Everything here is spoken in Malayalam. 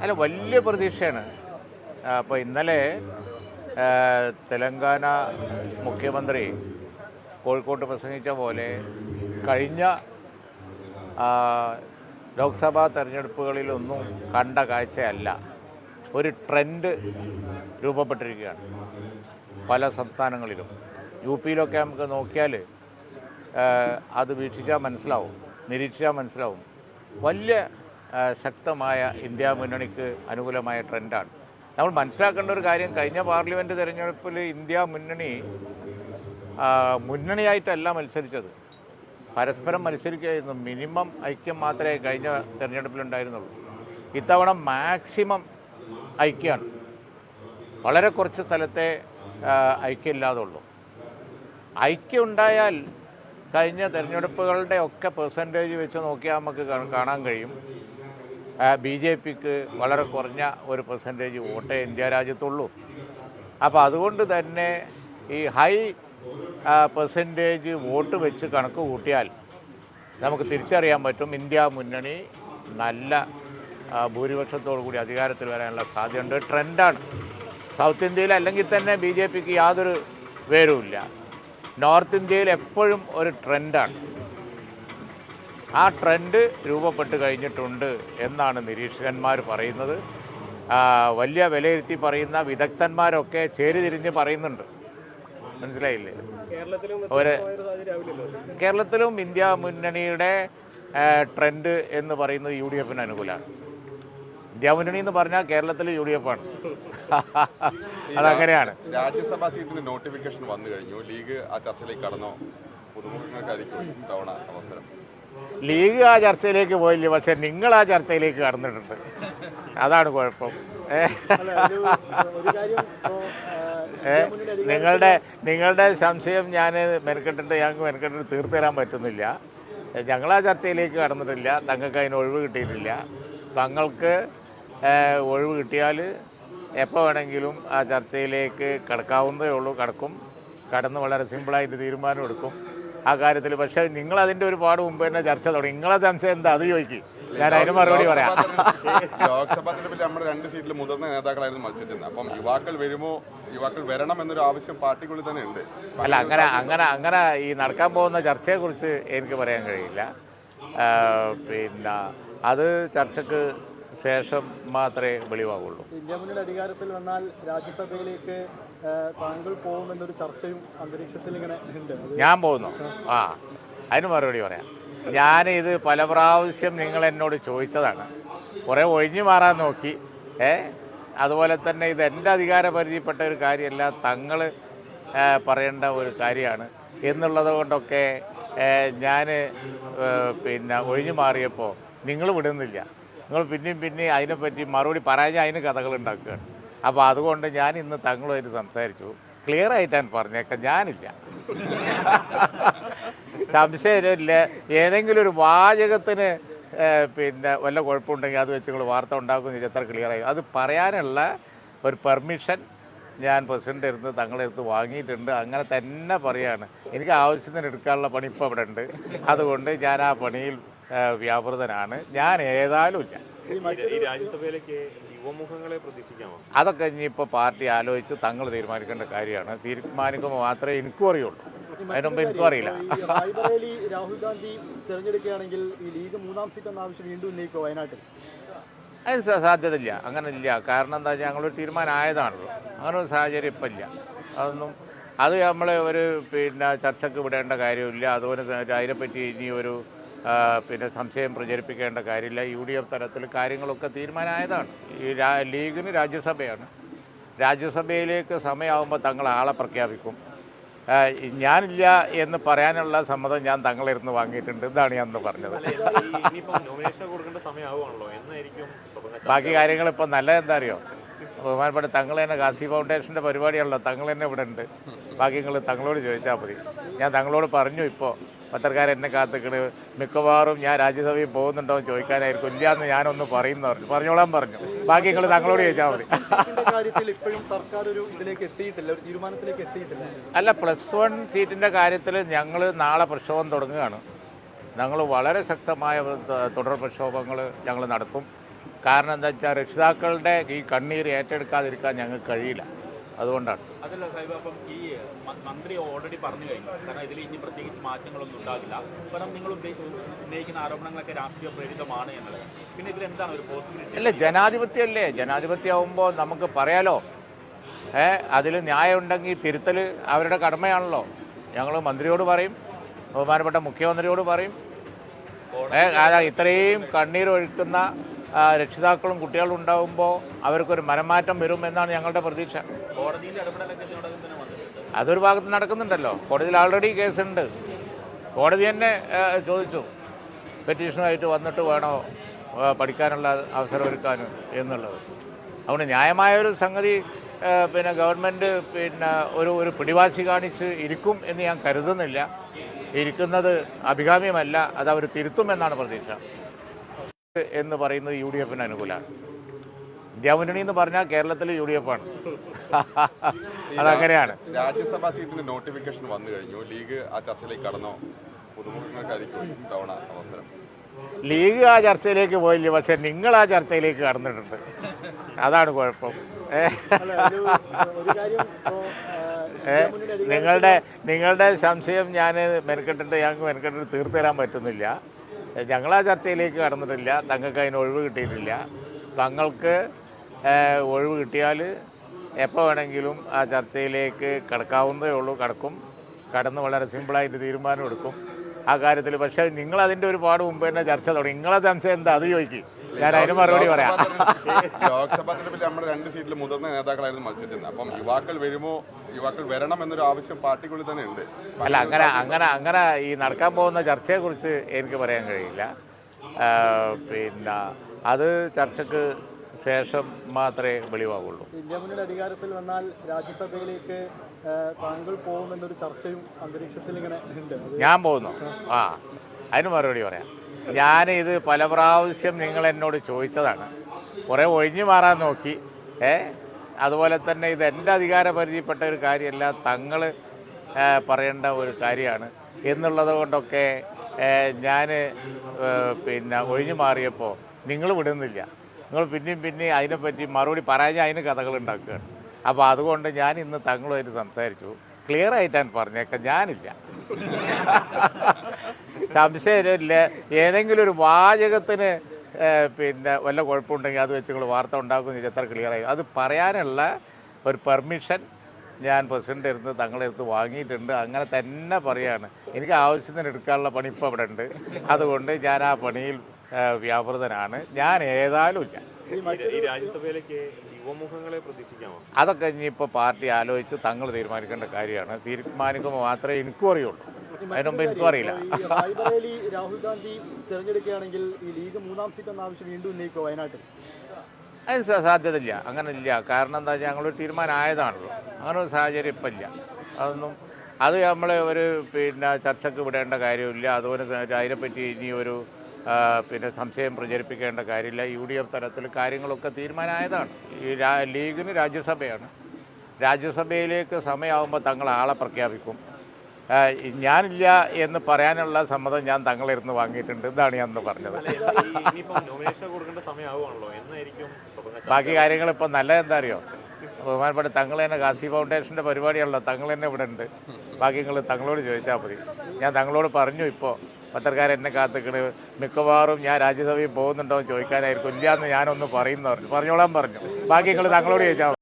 അല്ല, വലിയ പ്രതീക്ഷയാണ്. അപ്പോൾ ഇന്നലെ തെലങ്കാന മുഖ്യമന്ത്രി കോഴിക്കോട്ട് പ്രസംഗിച്ച പോലെ കഴിഞ്ഞ ലോക്സഭാ തെരഞ്ഞെടുപ്പുകളിലൊന്നും കണ്ട കാഴ്ചയല്ല. ഒരു ട്രെൻഡ് രൂപപ്പെട്ടിരിക്കുകയാണ് പല സംസ്ഥാനങ്ങളിലും. യു പിയിലൊക്കെ നമുക്ക് നോക്കിയാൽ അത് വീക്ഷിച്ചാൽ മനസ്സിലാവും, നിരീക്ഷിച്ചാൽ മനസ്സിലാവും. വലിയ ശക്തമായ ഇന്ത്യ മുന്നണിക്ക് അനുകൂലമായ ട്രെൻഡാണ്. നമ്മൾ മനസ്സിലാക്കേണ്ട ഒരു കാര്യം, കഴിഞ്ഞ പാർലമെൻറ്റ് തിരഞ്ഞെടുപ്പിൽ ഇന്ത്യ മുന്നണിയായിട്ടല്ല മത്സരിച്ചത്, പരസ്പരം മത്സരിക്കുകയായിരുന്നു. മിനിമം ഐക്യം മാത്രമേ കഴിഞ്ഞ തിരഞ്ഞെടുപ്പിലുണ്ടായിരുന്നുള്ളൂ. ഇത്തവണ മാക്സിമം ഐക്യമാണ്. വളരെ കുറച്ച് സ്ഥലത്തെ ഐക്യമില്ലാതുള്ളൂ. ഐക്യം ഉണ്ടായാൽ കഴിഞ്ഞ തിരഞ്ഞെടുപ്പുകളുടെ ഒക്കെ പെർസെൻറ്റേജ് വെച്ച് നോക്കിയാൽ നമുക്ക് കാണാൻ കഴിയും, ബി ജെ പിക്ക് വളരെ കുറഞ്ഞ ഒരു പെർസെൻറ്റേജ് വോട്ടേ ഇന്ത്യ രാജ്യത്തുള്ളൂ. അപ്പോൾ അതുകൊണ്ട് തന്നെ ഈ ഹൈ പെർസെൻറ്റേജ് വോട്ട് വെച്ച് കണക്ക് കൂട്ടിയാൽ നമുക്ക് തിരിച്ചറിയാൻ പറ്റും ഇന്ത്യ മുന്നണി നല്ല ഭൂരിപക്ഷത്തോടു കൂടി അധികാരത്തിൽ വരാനുള്ള സാധ്യതയുണ്ട്. ട്രെൻഡാണ്. സൗത്ത് ഇന്ത്യയിൽ അല്ലെങ്കിൽ തന്നെ ബി ജെ പിക്ക് യാതൊരു വേരുമില്ല. നോർത്ത് ഇന്ത്യയിൽ എപ്പോഴും ഒരു ട്രെൻഡാണ്. ആ ട്രെൻഡ് രൂപപ്പെട്ട് കഴിഞ്ഞിട്ടുണ്ട് എന്നാണ് നിരീക്ഷകന്മാർ പറയുന്നത്. വലിയ വിലയിരുത്തി പറയുന്ന വിദഗ്ധന്മാരൊക്കെ ചേരിതിരിഞ്ഞ് പറയുന്നുണ്ട്. മനസ്സിലായില്ലേ? കേരളത്തിലും ഇന്ത്യ മുന്നണിയുടെ ട്രെൻഡ് എന്ന് പറയുന്നത് യു ഡി എഫിന് അനുകൂലമാണ്. ഇന്ത്യ മുന്നണി എന്ന് പറഞ്ഞാൽ കേരളത്തിൽ യു ഡി എഫ് ആണ്. അതങ്ങനെയാണ്. രാജ്യസഭാ സീറ്റിന് നോട്ടിഫിക്കേഷൻ വന്നു കഴിഞ്ഞു. ലീഗ് ആ ചർച്ചയിലേക്ക് കടന്നോ? പുതുമുഖങ്ങൾക്കായിരിക്കും തവണ അവസരം. ലീഗ് ആ ചർച്ചയിലേക്ക് പോയില്ല, പക്ഷെ നിങ്ങൾ ആ ചർച്ചയിലേക്ക് കടന്നിട്ടുണ്ട്. അതാണ് കുഴപ്പം. നിങ്ങളുടെ സംശയം ഞാൻ ഞങ്ങൾക്ക് തീർത്തു തരാൻ പറ്റുന്നില്ല. ഞങ്ങൾ ആ ചർച്ചയിലേക്ക് കടന്നിട്ടില്ല. തങ്ങൾക്ക് അതിന് ഒഴിവ് കിട്ടിയിട്ടില്ല. തങ്ങൾക്ക് ഒഴിവ് കിട്ടിയാൽ എപ്പോൾ വേണമെങ്കിലും ആ ചർച്ചയിലേക്ക് കടക്കാവുന്നതേ ഉള്ളൂ. കടന്ന് വളരെ സിമ്പിളായിട്ട് തീരുമാനം എടുക്കും ആ കാര്യത്തിൽ. പക്ഷേ നിങ്ങളതിൻ്റെ ഒരുപാട് മുമ്പ് തന്നെ ചർച്ച തുടങ്ങി. നിങ്ങളെ സംശയം എന്താ അത് ചോദിക്കും, ഞാൻ അതിന് മറുപടി പറയാം. ലോക്സഭാ തെരഞ്ഞെടുപ്പിൽ നമ്മുടെ 2 സീറ്റിൽ മുതിർന്ന നേതാക്കളായിരുന്നു മത്സരിച്ചത്. അപ്പം യുവാക്കൾ വരണം എന്നൊരു ആവശ്യം പാർട്ടിക്കുള്ളിൽ തന്നെ ഉണ്ട്. അല്ല, അങ്ങനെ ഈ നടക്കാൻ പോകുന്ന ചർച്ചയെക്കുറിച്ച് എനിക്ക് പറയാൻ കഴിയില്ല. പിന്നെ അത് ചർച്ചയ്ക്ക് ശേഷം മാത്രമേ വെളിവാകുള്ളൂ. ഇന്ത്യ മുന്നണി അധികാരത്തിൽ വന്നാൽ രാജ്യസഭയിലേക്ക് താങ്കൾ പോകുമെന്നൊരു ചർച്ചയും അന്തരീക്ഷത്തിൽ ഇങ്ങനെ ഉണ്ട്. ഞാൻ പോകുന്നു. അതിന് മറുപടി പറയാം. ഞാനിത് പല പ്രാവശ്യം നിങ്ങൾ എന്നോട് ചോദിച്ചതാണ്. കുറേ ഒഴിഞ്ഞു മാറാൻ നോക്കി. അതുപോലെ തന്നെ ഇത് എൻ്റെ അധികാര പരിധിപ്പെട്ട ഒരു കാര്യമല്ല, തങ്ങൾ പറയേണ്ട ഒരു കാര്യമാണ് എന്നുള്ളത് കൊണ്ടൊക്കെ ഞാൻ ഒഴിഞ്ഞു മാറിയപ്പോൾ നിങ്ങൾ വിടുന്നില്ല. നിങ്ങൾ പിന്നെയും അതിനെപ്പറ്റി മറുപടി പറയാൻ അതിന് കഥകളുണ്ടാക്കുകയാണ്. അപ്പോൾ അതുകൊണ്ട് ഞാൻ ഇന്ന് തങ്ങളുമായിട്ട് സംസാരിച്ചു. ക്ലിയർ ആയിട്ടാണ് പറഞ്ഞേക്കാം, ഞാനില്ല. സംശയമില്ല. ഏതെങ്കിലും ഒരു വാചകത്തിന് വല്ല കുഴപ്പമുണ്ടെങ്കിൽ അത് വെച്ച് നിങ്ങൾ വാർത്ത ഉണ്ടാക്കുമെന്ന് എത്ര ക്ലിയറായി. അത് പറയാനുള്ള ഒരു പെർമിഷൻ ഞാൻ പ്രസിഡൻ്റ് അടുത്ത് തങ്ങളുടെ അടുത്ത് വാങ്ങിയിട്ടുണ്ട്. അങ്ങനെ തന്നെ പറയാണ്. എനിക്ക് ആവശ്യത്തിന് എടുക്കാനുള്ള പണി ഇപ്പോൾ അവിടെ ഉണ്ട്. അതുകൊണ്ട് ഞാൻ ആ പണിയിൽ വ്യാപൃതനാണ്. ഞാൻ ഏതായാലും ഇല്ല. അതൊക്കെ ഇനിയിപ്പോൾ പാർട്ടി ആലോചിച്ച് തങ്ങൾ തീരുമാനിക്കേണ്ട കാര്യമാണ്. തീരുമാനിക്കുമ്പോൾ മാത്രമേ എനിക്കും അറിയുള്ളൂ. അതിനുമുമ്പ് എനിക്കും അറിയില്ല. രാഹുൽ ഗാന്ധി തിരഞ്ഞെടുക്കുകയാണെങ്കിൽ ഈ ലീഗ് 3ാം സീറ്റ് എന്ന ആവശ്യം വീണ്ടും ഉന്നയിക്കുമോ വയനാട്ടിൽ? അതിന് സാധ്യതയില്ല. അങ്ങനെ ഇല്ല. കാരണം എന്താ വെച്ചാൽ ഞങ്ങളൊരു തീരുമാനം ആയതാണല്ലോ. അങ്ങനെ ഒരു സാഹചര്യം ഇപ്പം ഇല്ല. അത് നമ്മൾ ഒരു ചർച്ചയ്ക്ക് വിടേണ്ട കാര്യമില്ല. അതുപോലെ അതിനെപ്പറ്റി ഇനി ഒരു സംശയം പ്രചരിപ്പിക്കേണ്ട കാര്യമില്ല. യു ഡി എഫ് തലത്തിൽ കാര്യങ്ങളൊക്കെ തീരുമാനമായതാണ്. ഈ ലീഗിന് രാജ്യസഭയാണ്. രാജ്യസഭയിലേക്ക് സമയമാകുമ്പോൾ തങ്ങൾ ആളെ പ്രഖ്യാപിക്കും. ഞാനില്ല എന്ന് പറയാനുള്ള സമ്മതം ഞാൻ തങ്ങളിരുന്ന് വാങ്ങിയിട്ടുണ്ട്. ഇതാണ് ഞാൻ അന്ന് പറഞ്ഞത്. ബാക്കി കാര്യങ്ങൾ ഇപ്പം നല്ലതെന്താ അറിയോ? ബഹുമാനപ്പെട്ട തങ്ങൾ തന്നെ ഗാസി ഫൗണ്ടേഷൻ്റെ പരിപാടിയാണല്ലോ. തങ്ങൾ തന്നെ ഇവിടെ ഉണ്ട്. ബാക്കി നിങ്ങൾ തങ്ങളോട് ചോദിച്ചാൽ മതി. ഞാൻ തങ്ങളോട് പറഞ്ഞു. ഇപ്പോൾ പത്രക്കാരെന്നെ കാത്തിക്കണ്. മിക്കവാറും ഞാൻ രാജ്യസഭയിൽ പോകുന്നുണ്ടോ എന്ന് ചോദിക്കാനായിരിക്കും. ഇല്ലയെന്ന് ഞാനൊന്ന് പറഞ്ഞോളാൻ പറഞ്ഞു. ബാക്കി നിങ്ങൾ തങ്ങളോട് ചോദിച്ചാൽ മതി. അല്ല, +1 സീറ്റിൻ്റെ കാര്യത്തിൽ ഞങ്ങൾ നാളെ പ്രക്ഷോഭം തുടങ്ങുകയാണ്. ഞങ്ങൾ വളരെ ശക്തമായ തുടർ പ്രക്ഷോഭങ്ങൾ ഞങ്ങൾ നടത്തും. കാരണം എന്താ വെച്ചാൽ രക്ഷിതാക്കളുടെ ഈ കണ്ണീർ ഏറ്റെടുക്കാതിരിക്കാൻ ഞങ്ങൾക്ക് കഴിയില്ല. അതുകൊണ്ടാണ്. അതല്ല സാഹിബ്, അപ്പം ഈ മന്ത്രി ഓൾറെഡി പറഞ്ഞു കഴിഞ്ഞു, കാരണം ഇതിൽ ഇനി പ്രത്യേകിച്ച് മാറ്റങ്ങളൊന്നും ഉണ്ടാകില്ല. കാരണം നിങ്ങൾ ഉന്നയിക്കുന്ന ആരോപണങ്ങളൊക്കെ രാഷ്ട്രീയ പ്രേരിതമാണ് എന്നുള്ളത്. പിന്നെ ഇതിലെന്താണ് ഒരു പോസിബിലിറ്റി? അല്ല, ജനാധിപത്യമല്ലേ. ജനാധിപത്യമാകുമ്പോൾ നമുക്ക് പറയാലോ. അതിൽ ന്യായം ഉണ്ടെങ്കിൽ തിരുത്തൽ അവരുടെ കടമയാണല്ലോ. ഞങ്ങൾ മന്ത്രിയോട് പറയും, ബഹുമാനപ്പെട്ട മുഖ്യമന്ത്രിയോട് പറയും. ഇത്രയും കണ്ണീരൊഴുക്കുന്ന രക്ഷിതാക്കളും കുട്ടികളും ഉണ്ടാകുമ്പോൾ അവർക്കൊരു മനംമാറ്റം വരും എന്നാണ് ഞങ്ങളുടെ പ്രതീക്ഷ. അതൊരു ഭാഗത്ത് നടക്കുന്നുണ്ടല്ലോ. കോടതിയിൽ ആൾറെഡി കേസുണ്ട്. കോടതി തന്നെ ചോദിച്ചു, പെറ്റീഷനുമായിട്ട് വന്നിട്ട് വേണോ പഠിക്കാനുള്ള അവസരം ഒരുക്കാൻ എന്നുള്ളത്. അതുകൊണ്ട് ന്യായമായൊരു സംഗതി പിന്നെ ഗവൺമെൻറ് പിന്നെ ഒരു പിടിവാശി കാണിച്ച് ഇരിക്കും എന്ന് ഞാൻ കരുതുന്നില്ല. ഇരിക്കുന്നത് അഭികാമ്യമല്ല. അത് അവർ തിരുത്തുമെന്നാണ് പ്രതീക്ഷ. എന്ന് പറയുന്നത് UDF അനുകൂലമാണ്. ഇന്ത്യ മുന്നണി എന്ന് പറഞ്ഞാൽ കേരളത്തിൽ UDF ആണ്. അതങ്ങനെയാണ്. രാജ്യസഭാ സീറ്റിന്റെ നോട്ടിഫിക്കേഷൻ വന്നു കഴിഞ്ഞു. ലീഗ് ആ ചർച്ചയിലേക്ക് കടന്നോ? പുതുമുഖങ്ങൾക്കായിരിക്കും തവണ അവസരം. ലീഗ് ആ ചർച്ചയിലേക്ക് പോയില്ല, പക്ഷെ നിങ്ങൾ ആ ചർച്ചയിലേക്ക് കടന്നിട്ടുണ്ട്. അതാണ് കുഴപ്പം. നിങ്ങളുടെ സംശയം ഞാൻ ഞങ്ങൾക്ക് മെനക്കെട്ടിട്ട് തീർത്തു തരാൻ പറ്റുന്നില്ല. ഞങ്ങൾ ആ ചർച്ചയിലേക്ക് കടന്നിട്ടില്ല. തങ്ങൾക്ക് അതിന് ഒഴിവ് കിട്ടിയിട്ടില്ല. തങ്ങൾക്ക് ഒഴിവ് കിട്ടിയാൽ എപ്പോൾ വേണമെങ്കിലും ആ ചർച്ചയിലേക്ക് കടക്കാവുന്നതേ ഉള്ളൂ. കടന്ന് വളരെ സിമ്പിളായിട്ട് തീരുമാനം എടുക്കും ആ കാര്യത്തിൽ. പക്ഷേ നിങ്ങളതിൻ്റെ ഒരുപാട് മുമ്പ് തന്നെ ചർച്ച തുടങ്ങി. നിങ്ങളെ സംശയം എന്താ അത് ചോദിക്കും, ഞാൻ അതിന് മറുപടി പറയാം. ലോക്സഭാ തെരഞ്ഞെടുപ്പിൽ നമ്മുടെ 2 സീറ്റിൽ മുതിർന്ന നേതാക്കളായിരുന്നു മത്സരിച്ചിരുന്നത്. അപ്പം യുവാക്കൾ വരണം എന്നൊരു ആവശ്യം പാർട്ടിക്കുള്ളിൽ തന്നെ ഉണ്ട്. അല്ല, അങ്ങനെ ഈ നടക്കാൻ പോകുന്ന ചർച്ചയെക്കുറിച്ച് എനിക്ക് പറയാൻ കഴിയില്ല. പിന്നെ അത് ചർച്ചയ്ക്ക് ശേഷം മാത്രമേ വെളിവാകുള്ളൂ. ഇന്ത്യ മുന്നണി അധികാരത്തിൽ വന്നാൽ രാജ്യസഭയിലേക്ക് താങ്കൾ പോകുമെന്നൊരു ചർച്ചയും അന്തരീക്ഷത്തിൽ ഇങ്ങനെ ഉണ്ട്. ഞാൻ പോകുന്നു. അതിന് മറുപടി പറയാം. ഞാനിത് പല പ്രാവശ്യം നിങ്ങൾ എന്നോട് ചോദിച്ചതാണ്. കുറേ ഒഴിഞ്ഞു മാറാൻ നോക്കി. അതുപോലെ തന്നെ ഇത് എൻ്റെ അധികാര പരിധിപ്പെട്ട ഒരു കാര്യമല്ല, തങ്ങൾ പറയേണ്ട ഒരു കാര്യമാണ് എന്നുള്ളത് കൊണ്ടൊക്കെ ഞാൻ പിന്നെ ഒഴിഞ്ഞു മാറിയപ്പോൾ നിങ്ങൾ വിടുന്നില്ല. നിങ്ങൾ പിന്നെയും അതിനെപ്പറ്റി മറുപടി പറയാൻ അതിന് കഥകൾ ഉണ്ടാക്കുകയാണ്. അപ്പോൾ അതുകൊണ്ട് ഞാൻ ഇന്ന് തങ്ങളുമായിട്ട് സംസാരിച്ചു. ക്ലിയർ ആയിട്ടാണ് പറഞ്ഞേക്കാം, ഞാനില്ല. സംശയമില്ല. ഏതെങ്കിലും ഒരു വാചകത്തിന് പിന്നെ വല്ല കുഴപ്പമുണ്ടെങ്കിൽ അത് വെച്ച് നിങ്ങൾ വാർത്ത ഉണ്ടാക്കുമെന്ന് എത്ര ക്ലിയറായി. അത് പറയാനുള്ള ഒരു പെർമിഷൻ ഞാൻ പ്രസിഡൻ്റ് അടുത്ത് തങ്ങളുടെ അടുത്ത് വാങ്ങിയിട്ടുണ്ട്. അങ്ങനെ തന്നെ പറയാണ്. എനിക്ക് ആവശ്യത്തിന് എടുക്കാനുള്ള പണി ഇപ്പോൾ അവിടെ ഉണ്ട്. അതുകൊണ്ട് ഞാൻ ആ പണിയിൽ വ്യാപൃതനാണ്. ഞാൻ ഏതായാലും ഇല്ല. ഈ രാജ്യസഭയിലേക്ക് യുവമുഖങ്ങളെ പ്രതീക്ഷിക്കാമോ? അതൊക്കെ ഇനിയിപ്പോൾ പാർട്ടി ആലോചിച്ച് തങ്ങൾ തീരുമാനിക്കേണ്ട കാര്യമാണ്. തീരുമാനിക്കുമ്പോൾ മാത്രമേ എനിക്കും അറിയുള്ളൂ. അതിനുമുമ്പ് എനിക്കും അറിയില്ല. രാഹുൽ ഗാന്ധി തിരഞ്ഞെടുക്കുകയാണെങ്കിൽ ഈ ലീഗ് 3ാം സീറ്റ് എന്ന ആവശ്യം വീണ്ടും ഉന്നയിക്കുക വയനാട്ടിൽ? അതിന് സാധ്യതയില്ല. അങ്ങനെ ഇല്ല. കാരണം എന്താ വെച്ചാൽ ഞങ്ങളൊരു തീരുമാനം ആയതാണല്ലോ. അങ്ങനെ ഒരു സാഹചര്യം ഇപ്പം ഇല്ല. അത് നമ്മൾ ഒരു പിന്നെ ചർച്ചയ്ക്ക് വിടേണ്ട കാര്യമില്ല. അതുപോലെ അതിനെപ്പറ്റി ഇനി ഒരു പിന്നെ സംശയം പ്രചരിപ്പിക്കേണ്ട കാര്യമില്ല. UDF തലത്തിൽ കാര്യങ്ങളൊക്കെ തീരുമാനമായതാണ്. ഈ ലീഗിന് രാജ്യസഭയാണ്. രാജ്യസഭയിലേക്ക് സമയമാകുമ്പോൾ തങ്ങൾ ആളെ പ്രഖ്യാപിക്കും. ഞാനില്ല എന്ന് പറയാനുള്ള സമ്മതം ഞാൻ തങ്ങളിരുന്ന് വാങ്ങിയിട്ടുണ്ട്. ഇതാണ് ഞാൻ അന്ന് പറഞ്ഞത്. ബാക്കി കാര്യങ്ങൾ ഇപ്പം നല്ലതെന്താ അറിയോ? ബഹുമാനപ്പെട്ട തങ്ങൾ തന്നെ ഗാസി ഫൗണ്ടേഷൻ്റെ പരിപാടിയാണല്ലോ. തങ്ങൾ തന്നെ ഇവിടെ ഉണ്ട്. ബാക്കി നിങ്ങൾ തങ്ങളോട് ചോദിച്ചാൽ മതി. ഞാൻ തങ്ങളോട് പറഞ്ഞു. ഇപ്പോൾ പത്രക്കാരെന്നെ കാത്തിക്കണ്. മിക്കവാറും ഞാൻ രാജ്യസഭയിൽ പോകുന്നുണ്ടോ എന്ന് ചോദിക്കാനായിരിക്കും. ഇല്ല എന്ന് ഞാനൊന്ന് പറഞ്ഞോളാൻ പറഞ്ഞു. ബാക്കി നിങ്ങൾ തങ്ങളോട് ചോദിച്ചാൽ